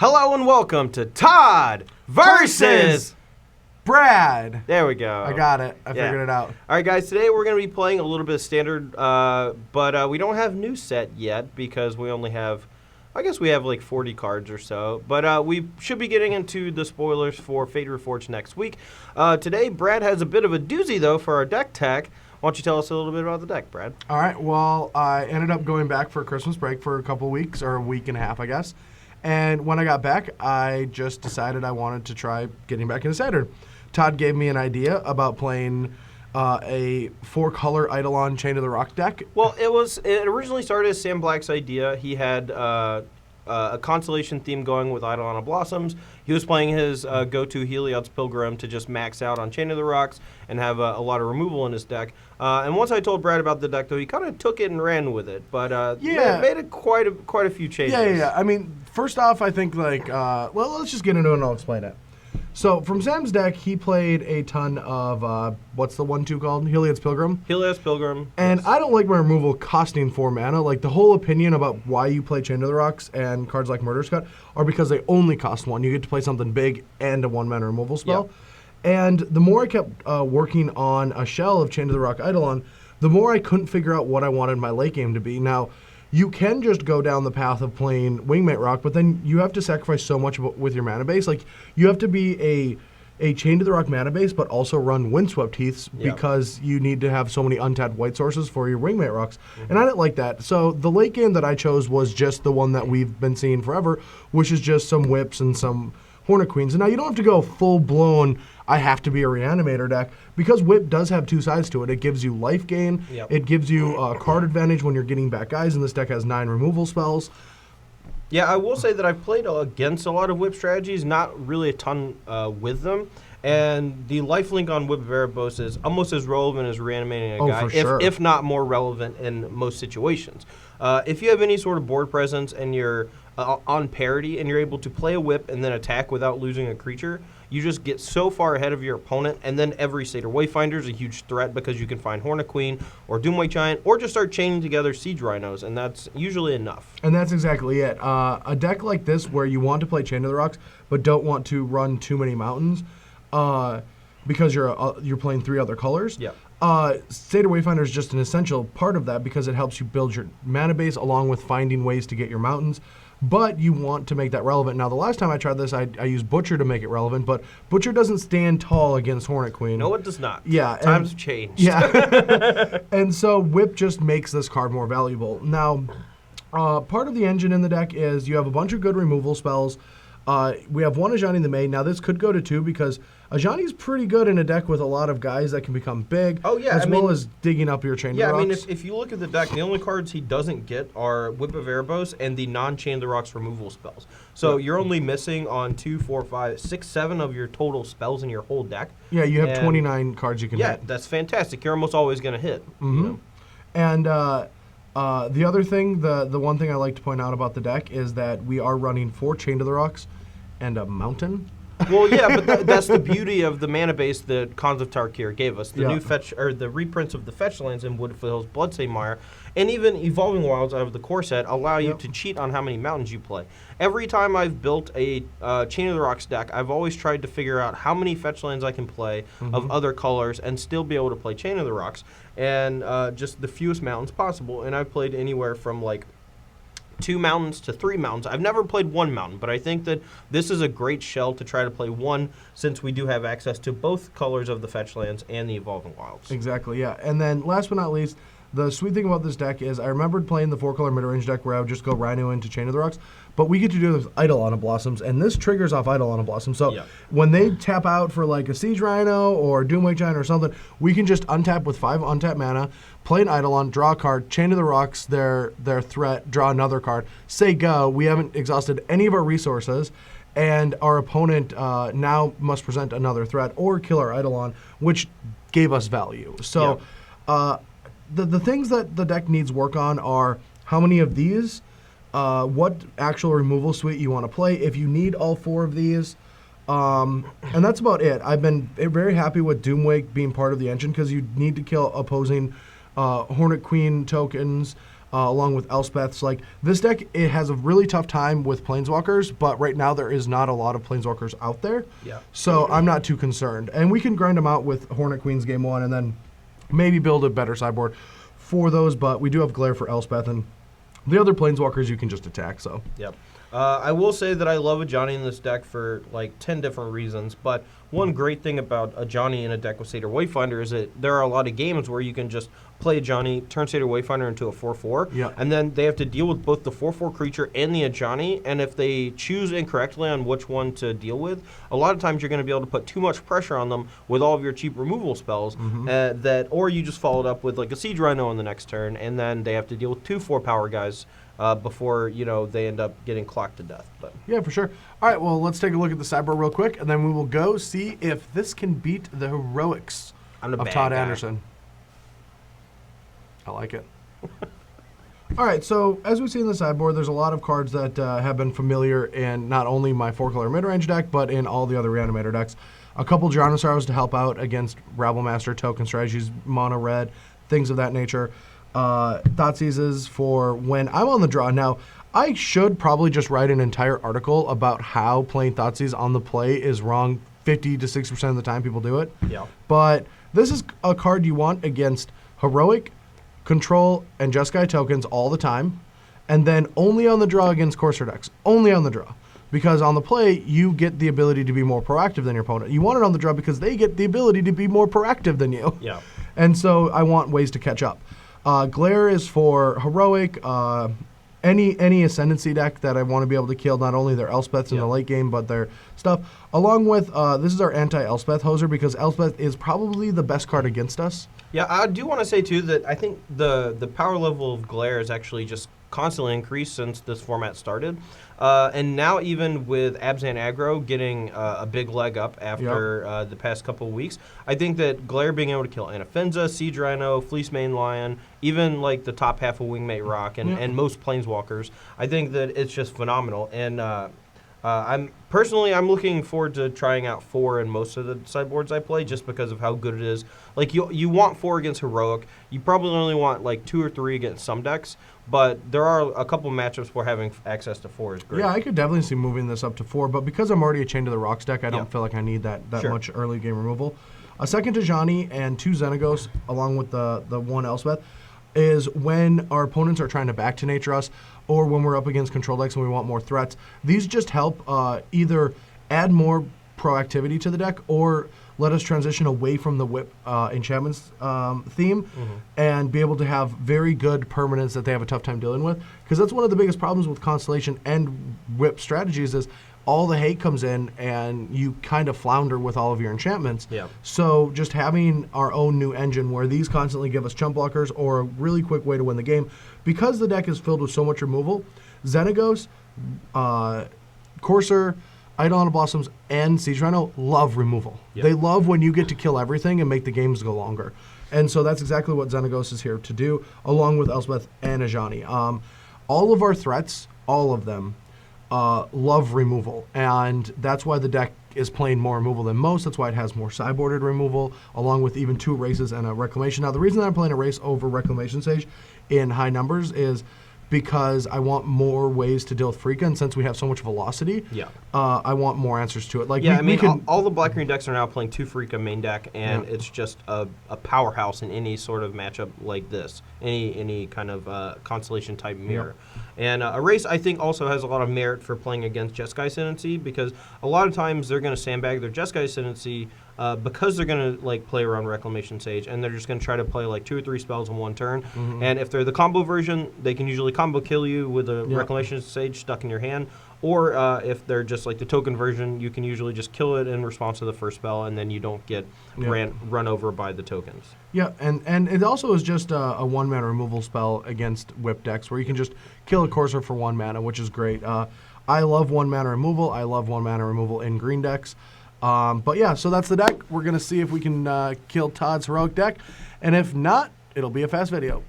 Hello and welcome to Todd versus Brad. There we go. I got it. I figured it out. All right, guys. Today we're going to be playing a little bit of standard, but we don't have new set yet because we only have, I guess we have like 40 cards or so. But we should be getting into the spoilers for Fate Reforged next week. Today, Brad has a bit of a doozy though for our deck tech. Why don't you tell us a little bit about the deck, Brad? All right. Well, I ended up going back for Christmas break for a couple weeks, or a week and a half, I guess. And when I got back, I just decided I wanted to try getting back into Standard. Todd gave me an idea about playing a 4-color Eidolon Chain of the Rock deck. Well, it originally started as Sam Black's idea. He had a constellation theme going with Eidolon of Blossoms. He was playing his go-to Heliod's Pilgrim to just max out on Chain of the Rocks and have a lot of removal in his deck. And once I told Brad about the deck, though, he kind of took it and ran with it. But made it quite a few changes. Yeah. I mean, first off, I think, well, let's just get into it and I'll explain it. So, from Sam's deck, he played a ton of, what's the 1/2 called? Heliod's Pilgrim? Heliod's Pilgrim. And yes. I don't like my removal costing 4 mana. Like, the whole opinion about why you play Chain of the Rocks and cards like Murder's Cut are because they only cost 1. You get to play something big and a 1-mana removal spell. Yep. And the more I kept working on a shell of Chain of the Rock Eidolon, the more I couldn't figure out what I wanted my late game to be. Now, you can just go down the path of playing Wingmate Rock, but then you have to sacrifice so much with your mana base. Like, you have to be a Chain to the Rock mana base, but also run Windswept Heaths because you need to have so many untapped white sources for your Wingmate Rocks. Mm-hmm. And I didn't like that. So the late game that I chose was just the one that we've been seeing forever, which is just some Whips and some Hornet Queens. And now you don't have to go full-blown, I have to be a Reanimator deck, because Whip does have 2 sides to it. It gives you life gain. Yep. It gives you card advantage when you're getting back guys, and this deck has 9 removal spells. Yeah, I will say that I've played against a lot of Whip strategies, not really a ton with them. And the lifelink on Whip of Erebos is almost as relevant as reanimating a guy, for sure. if not more relevant in most situations. If you have any sort of board presence and you're on parity and you're able to play a Whip and then attack without losing a creature, you just get so far ahead of your opponent, and then every Satyr Wayfinder is a huge threat because you can find Hornet Queen or Doomwake Giant or just start chaining together Siege Rhinos, and that's usually enough. And that's exactly it. A deck like this where you want to play Chain of the Rocks but don't want to run too many mountains because you're playing 3 other colors. Yeah. Satyr Wayfinder is just an essential part of that because it helps you build your mana base along with finding ways to get your mountains. But you want to make that relevant. Now, the last time I tried this, I used Butcher to make it relevant, but Butcher doesn't stand tall against Hornet Queen. No, it does not. Yeah. Times have changed. Yeah. And so Whip just makes this card more valuable. Now, part of the engine in the deck is you have a bunch of good removal spells. We have 1 Ajani the Maid. Now, this could go to 2 because Ajani's pretty good in a deck with a lot of guys that can become big. Oh, yeah. As well as digging up your Chain of the Rocks. Yeah, I mean, if you look at the deck, the only cards he doesn't get are Whip of Erebos and the non-Chain of the Rocks removal spells. So you're only missing on 2, 4, 5, 6, 7 of your total spells in your whole deck. Yeah, you have 29 cards you can hit. Yeah, that's fantastic. You're almost always going to hit. Mm-hmm. You know? And the other thing, the one thing I like to point out about the deck is that we are running 4 Chain to the Rocks and a mountain. Well, yeah, but that's the beauty of the mana base that Khans of Tarkir gave us. The new fetch, or the reprints of the fetch lands in Woodfill's Bloodstained Mire, and even Evolving Wilds out of the core set allow you to cheat on how many mountains you play. Every time I've built a Chain of the Rocks deck, I've always tried to figure out how many fetch lands I can play of other colors and still be able to play Chain of the Rocks, and just the fewest mountains possible. And I've played anywhere from like 2 mountains to 3 mountains. I've never played 1 mountain, but I think that this is a great shell to try to play 1 since we do have access to both colors of the fetch lands and the Evolving Wilds. Exactly, yeah. And then last but not least, the sweet thing about this deck is I remembered playing the 4-color mid-range deck where I would just go Rhino into Chain of the Rocks, but we get to do this with Eidolon of Blossoms, and this triggers off Eidolon of Blossoms. So when they tap out for like a Siege Rhino or Doomwake Giant or something, we can just untap with 5 untapped mana, play an Eidolon, draw a card, Chain of the Rocks, their threat, draw another card, say go. We haven't exhausted any of our resources, and our opponent now must present another threat or kill our Eidolon, which gave us value. So the things that the deck needs work on are how many of these, what actual removal suite you want to play, if you need all 4 of these, and that's about it. I've been very happy with Doomwake being part of the engine because you need to kill opposing Hornet Queen tokens. along with Elspeth's. Like, this deck, it has a really tough time with Planeswalkers, but right now there is not a lot of Planeswalkers out there. Yeah. So I'm not too concerned. And we can grind them out with Hornet Queens game 1 and then maybe build a better sideboard for those, but we do have Glare for Elspeth, and the other Planeswalkers you can just attack, so. Yep. I will say that I love a Johnny in this deck for like 10 different reasons, but one great thing about a Johnny in a deck with Satyr Wayfinder is that there are a lot of games where you can just play a Johnny, turn Satyr Wayfinder into a 4/4, and then they have to deal with both the 4/4 creature and the Johnny, and if they choose incorrectly on which one to deal with, a lot of times you're going to be able to put too much pressure on them with all of your cheap removal spells, or you just follow it up with like a Siege Rhino on the next turn, and then they have to deal with 2 4-power guys before they end up getting clocked to death. But yeah, for sure. All right, well, let's take a look at the sideboard real quick, and then we will go see if this can beat the heroics of Todd Anderson. I like it. All right, so as we see in the sideboard, there's a lot of cards that have been familiar in not only my 4-color mid-range deck, but in all the other Reanimator decks. A couple Janissaurs to help out against Rabblemaster token strategies, mono red, things of that nature. Thoughtseizes for when I'm on the draw. Now, I should probably just write an entire article about how playing Thoughtseize on the play is wrong 50 to 60% of the time people do it. Yeah. But this is a card you want against Heroic, Control, and Jeskai tokens all the time, and then only on the draw against Courser decks. Only on the draw. Because on the play, you get the ability to be more proactive than your opponent. You want it on the draw because they get the ability to be more proactive than you. Yeah. And so I want ways to catch up. Glare is for Heroic, any Ascendancy deck that I want to be able to kill not only their Elspeths in the late game, but their stuff. Along with, this is our anti-Elspeth hoser because Elspeth is probably the best card against us. Yeah, I do want to say, too, that I think the power level of Glare has actually just constantly increased since this format started. And now even with Abzan Aggro getting a big leg up after the past couple of weeks, I think that Glare being able to kill Anafenza, Siege Rhino, Fleece Mane Lion, even like the top half of Wingmate Rock and most Planeswalkers, I think that it's just phenomenal. And I'm looking forward to trying out 4 in most of the sideboards I play just because of how good it is. Like you want 4 against Heroic. You probably only want like 2 or 3 against some decks, but there are a couple matchups where having access to 4 is great. Yeah, I could definitely see moving this up to 4, but because I'm already a Chain to the Rocks deck, I don't feel like I need that much early game removal. A second Tajani and 2 Xenagos along with the 1 Elspeth is when our opponents are trying to back to nature us or when we're up against control decks and we want more threats. These just help either add more proactivity to the deck or let us transition away from the whip enchantments theme and be able to have very good permanents that they have a tough time dealing with. Because that's one of the biggest problems with Constellation and whip strategies is all the hate comes in and you kind of flounder with all of your enchantments. Yeah. So just having our own new engine where these constantly give us chump blockers or a really quick way to win the game. Because the deck is filled with so much removal, Xenagos, Courser, Eidolon Blossoms, and Siege Rhino love removal. Yep. They love when you get to kill everything and make the games go longer. And so that's exactly what Xenagos is here to do, along with Elspeth and Ajani. All of our threats, all of them, love removal. And that's why the deck is playing more removal than most. That's why it has more sideboarded removal, along with even 2 races and a Reclamation. Now, the reason that I'm playing a race over Reclamation Sage in high numbers is because I want more ways to deal with Freaka, and since we have so much velocity, I want more answers to it. Like all the black-green decks are now playing 2 Freaka main deck, and it's just a powerhouse in any sort of matchup like this, any kind of Constellation-type mirror. And a race, I think, also has a lot of merit for playing against Jeskai Ascendancy, because a lot of times they're going to sandbag their Jeskai Ascendancy because they're going to play around Reclamation Sage, and they're just going to try to play like 2 or 3 spells in one turn. And if they're the combo version, they can usually combo kill you with a Reclamation Sage stuck in your hand. Or if they're just like the token version, you can usually just kill it in response to the first spell, and then you don't get run over by the tokens. Yeah, and it also is just a 1-mana removal spell against whip decks where you can just kill a Courser for 1 mana, which is great. I love 1-mana removal. I love 1-mana removal in green decks. But yeah, so that's the deck. We're going to see if we can kill Todd's heroic deck. And if not, it'll be a fast video.